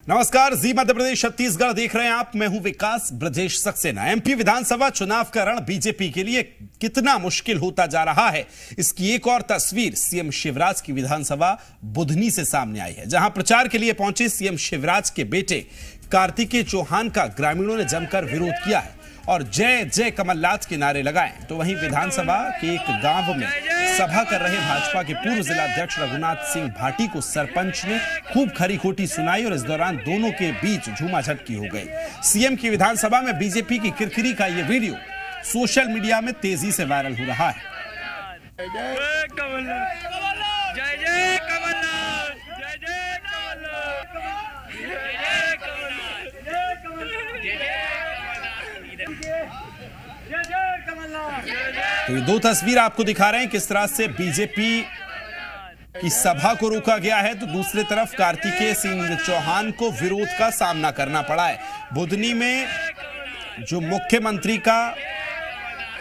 नमस्कार, जी मध्य प्रदेश छत्तीसगढ़ देख रहे हैं आप। मैं हूं विकास ब्रजेश सक्सेना। एमपी विधानसभा चुनाव का रण बीजेपी के लिए कितना मुश्किल होता जा रहा है, इसकी एक और तस्वीर सीएम शिवराज की विधानसभा बुधनी से सामने आई है, जहां प्रचार के लिए पहुंचे सीएम शिवराज के बेटे कार्तिकेय चौहान का ग्रामीणों ने जमकर विरोध किया है और जय जय कमलनाथ के नारे लगाए। तो वहीं विधानसभा के एक गांव में सभा कर रहे भाजपा के पूर्व जिलाध्यक्ष रघुनाथ सिंह भाटी को सरपंच ने खूब खरी खोटी सुनाई और इस दौरान दोनों के बीच झूमाझटकी हो गई। सीएम की विधानसभा में बीजेपी की किरकिरी का यह वीडियो सोशल मीडिया में तेजी से वायरल हो रहा है। तो ये दो तस्वीर आपको दिखा रहे हैं किस तरह से बीजेपी की सभा को रोका गया है, तो दूसरी तरफ कार्तिकेय सिंह चौहान को विरोध का सामना करना पड़ा है। बुधनी में जो मुख्यमंत्री का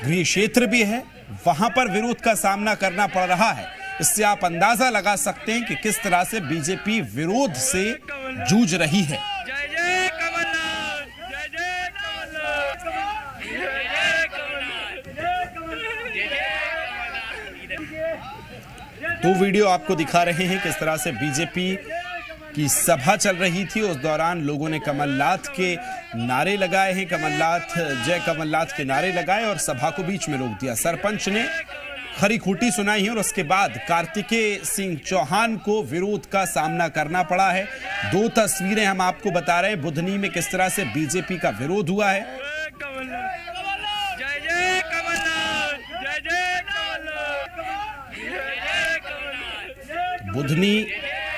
गृह क्षेत्र भी है, वहां पर विरोध का सामना करना पड़ रहा है। इससे आप अंदाजा लगा सकते हैं कि किस तरह से बीजेपी विरोध से जूझ रही है। दो वीडियो आपको दिखा रहे हैं किस तरह से बीजेपी की सभा चल रही थी, उस दौरान लोगों ने कमलनाथ के नारे लगाए हैं, जय कमलनाथ के नारे लगाए और सभा को बीच में रोक दिया। सरपंच ने खरी खोटी सुनाई है और उसके बाद कार्तिकेय सिंह चौहान को विरोध का सामना करना पड़ा है। दो तस्वीरें हम आपको बता रहे हैं बुधनी में किस तरह से बीजेपी का विरोध हुआ है। बुधनी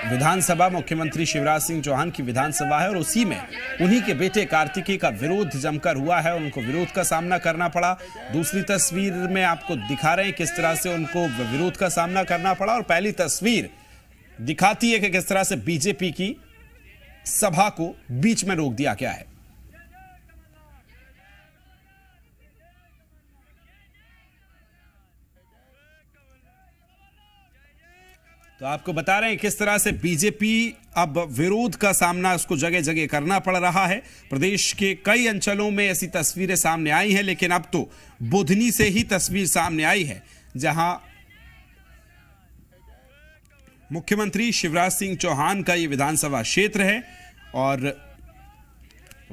विधानसभा मुख्यमंत्री शिवराज सिंह चौहान की विधानसभा है और उसी में उन्हीं के बेटे कार्तिकेय का विरोध जमकर हुआ है और उनको विरोध का सामना करना पड़ा। दूसरी तस्वीर में आपको दिखा रहे हैं किस तरह से उनको विरोध का सामना करना पड़ा और पहली तस्वीर दिखाती है कि किस तरह से बीजेपी की सभा को बीच में रोक दिया गया है। तो आपको बता रहे हैं किस तरह से बीजेपी अब विरोध का सामना उसको जगह जगह करना पड़ रहा है। प्रदेश के कई अंचलों में ऐसी तस्वीरें सामने आई हैं, लेकिन अब तो बुधनी से ही तस्वीर सामने आई है, जहां मुख्यमंत्री शिवराज सिंह चौहान का ये विधानसभा क्षेत्र है और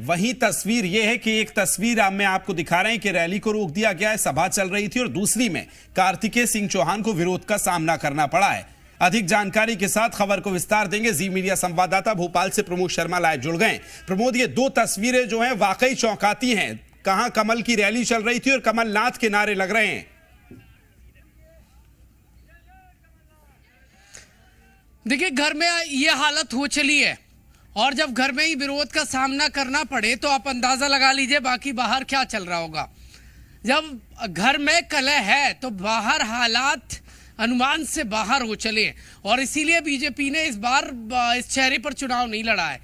वहीं तस्वीर यह है कि एक तस्वीर मैं आपको दिखा रहे हैं कि रैली को रोक दिया गया है, सभा चल रही थी और दूसरी में कार्तिकेय सिंह चौहान को विरोध का सामना करना पड़ा है। अधिक जानकारी के साथ खबर को विस्तार देंगे जी मीडिया संवाददाता भोपाल से प्रमोद शर्मा लाइव जुड़ गए। प्रमोद, ये दो तस्वीरें जो हैं वाकई चौंकाती हैं। कहां कमल की रैली चल रही थी और कमलनाथ के नारे लग रहे हैं। देखिए, घर में ये हालत हो चली है और जब घर में ही विरोध का सामना करना पड़े तो आप अंदाजा लगा लीजिए बाकी बाहर क्या चल रहा होगा। जब घर में कलह है तो बाहर हालात अनुमान से बाहर हो चले और इसीलिए बीजेपी ने इस बार इस चेहरे पर चुनाव नहीं लड़ा है।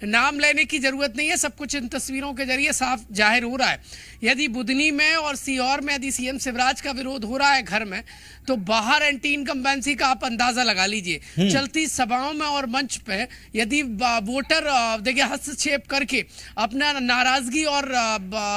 नाम लेने की जरूरत नहीं है, सब कुछ इन तस्वीरों के जरिए साफ जाहिर हो रहा है। यदि बुधनी में और सीहोर में यदि सीएम शिवराज का विरोध हो रहा है घर में, तो बाहर एंटी इनकम्बेंसी का आप अंदाजा लगा लीजिए। चलती सभाओं में और मंच पे यदि वोटर देखिए हस्तक्षेप करके अपना नाराजगी और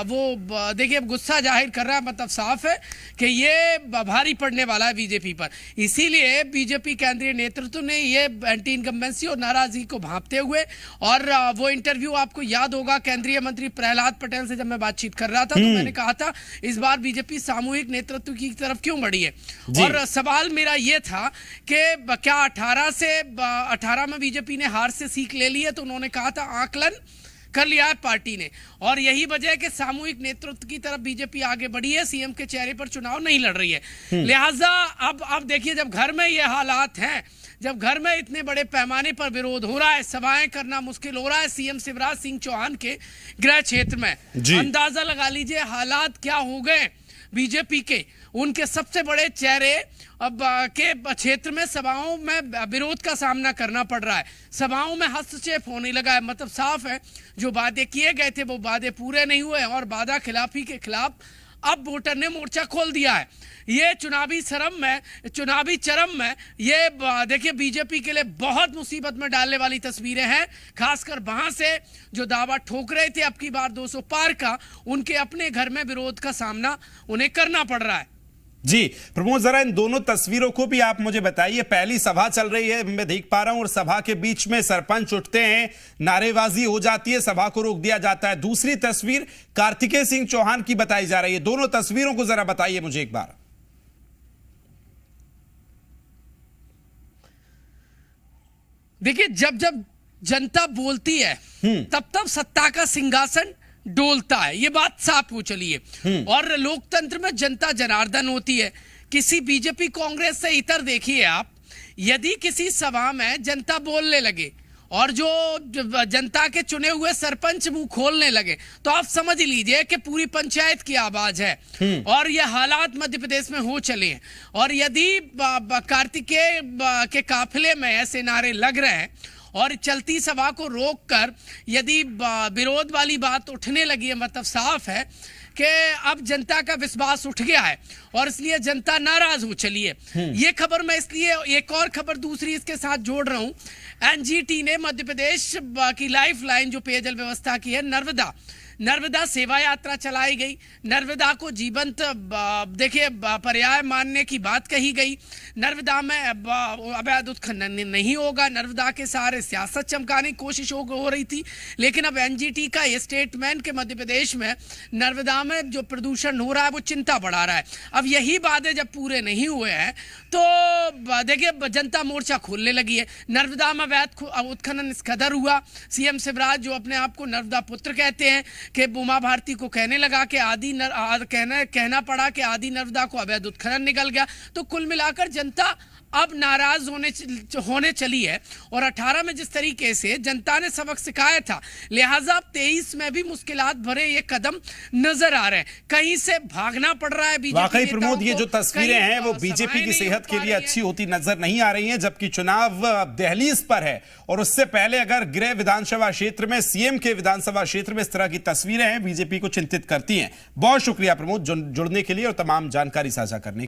वो देखिए गुस्सा जाहिर कर रहा है, मतलब साफ है कि ये भारी पड़ने वाला है बीजेपी पर। इसीलिए बीजेपी केंद्रीय नेतृत्व ने ये एंटी इनकम्बेंसी और नाराजगी को भांपते हुए, और वो इंटरव्यू आपको याद होगा केंद्रीय मंत्री प्रहलाद पटेल से जब मैं बातचीत कर रहा था तो मैंने कहा था इस बार बीजेपी सामूहिक नेतृत्व की तरफ क्यों बढ़ी है। और सवाल मेरा यह था कि क्या 18 में बीजेपी ने हार से सीख ले ली है, तो उन्होंने कहा था आकलन कर लिया है पार्टी ने, और यही वजह है कि सामूहिक नेतृत्व की तरफ बीजेपी आगे बढ़ी है, सीएम के चेहरे पर चुनाव नहीं लड़ रही है। लिहाजा अब देखिए, जब घर में ये हालात हैं, जब घर में इतने बड़े पैमाने पर विरोध हो रहा है, सभाएं करना मुश्किल हो रहा है सीएम शिवराज सिंह चौहान के गृह क्षेत्र में, अंदाजा लगा लीजिए हालात क्या हो गए बीजेपी के। उनके सबसे बड़े चेहरे अब के क्षेत्र में सभाओं में विरोध का सामना करना पड़ रहा है, सभाओं में हस्तक्षेप होने लगा है। मतलब साफ है जो वादे किए गए थे वो वादे पूरे नहीं हुए और वादा खिलाफी के खिलाफ अब वोटर ने मोर्चा खोल दिया है। ये चुनावी चरम में ये देखिए बीजेपी के लिए बहुत मुसीबत में डालने वाली तस्वीरें हैं। खासकर वहां से जो दावा ठोक रहे थे अब की बार 200 पार का, उनके अपने घर में विरोध का सामना उन्हें करना पड़ रहा है। जी प्रमोद, जरा इन दोनों तस्वीरों को भी आप मुझे बताइए। पहली सभा चल रही है, मैं देख पा रहा हूं, और सभा के बीच में सरपंच उठते हैं, नारेबाजी हो जाती है, सभा को रोक दिया जाता है। दूसरी तस्वीर कार्तिकेय सिंह चौहान की बताई जा रही है। दोनों तस्वीरों को जरा बताइए मुझे एक बार। देखिए, जब जब जनता बोलती है तब तब सत्ता का सिंहासन डोलता है, ये बात साफ हो चली है। और लोकतंत्र में जनता जनार्दन होती है। किसी बीजेपी कांग्रेस से इतर देखिए आप, यदि किसी सभा में जनता बोलने लगे और जो जनता के चुने हुए सरपंच मुंह खोलने लगे, तो आप समझ लीजिए कि पूरी पंचायत की आवाज है। और ये हालात मध्य प्रदेश में हो चले हैं। और यदि कार्तिकेय के काफिले में ऐसे नारे लग रहे हैं और चलती सभा को रोककर यदि विरोध वाली बात उठने लगी है, मतलब साफ है कि अब जनता का विश्वास उठ गया है और इसलिए जनता नाराज हो चली है। ये खबर मैं इसलिए एक और खबर दूसरी इसके साथ जोड़ रहा हूं। एनजीटी ने मध्य प्रदेश की लाइफलाइन जो पेयजल व्यवस्था की है, नर्मदा सेवा यात्रा चलाई गई। नर्मदा को जीवंत देखिए पर्याय मानने की बात कही गई। नर्मदा में अवैध उत्खनन नहीं होगा। नर्मदा के सहारे सियासत चमकाने की कोशिश हो रही थी, लेकिन अब एनजीटी का ये स्टेटमेंट के मध्य प्रदेश में नर्मदा में जो प्रदूषण हो रहा है वो चिंता बढ़ा रहा है। अब यही वादे जब पूरे नहीं हुए हैं तो देखिए जनता मोर्चा खोलने लगी है। नर्मदा में अवैध उत्खनन इस कदर हुआ, सीएम शिवराज जो अपने आप को नर्मदा पुत्र कहते हैं कि उमा भारती को कहने लगा कि कहना पड़ा कि आदि नर्मदा को अवैध उत्खनन निकल गया। तो कुल मिलाकर जनता अब नाराज होने चली है। और 18 में जिस तरीके से जनता ने सबक सिखाया था, लिहाजा अब 23 में भी मुश्किलात भरे ये कदम नजर आ रहे हैं। कहीं से भागना पड़ रहा है बीजेपी। वाकई प्रमोद, ये जो तस्वीरें हैं वो बीजेपी की सेहत के लिए अच्छी होती नजर नहीं आ रही हैं, जबकि चुनाव दहलीज पर है। और उससे पहले अगर गृह विधानसभा क्षेत्र में, सीएम के विधानसभा क्षेत्र में इस तरह की तस्वीरें हैं, बीजेपी को चिंतित करती हैं। बहुत शुक्रिया प्रमोद जुड़ने के लिए और तमाम जानकारी साझा करने के लिए।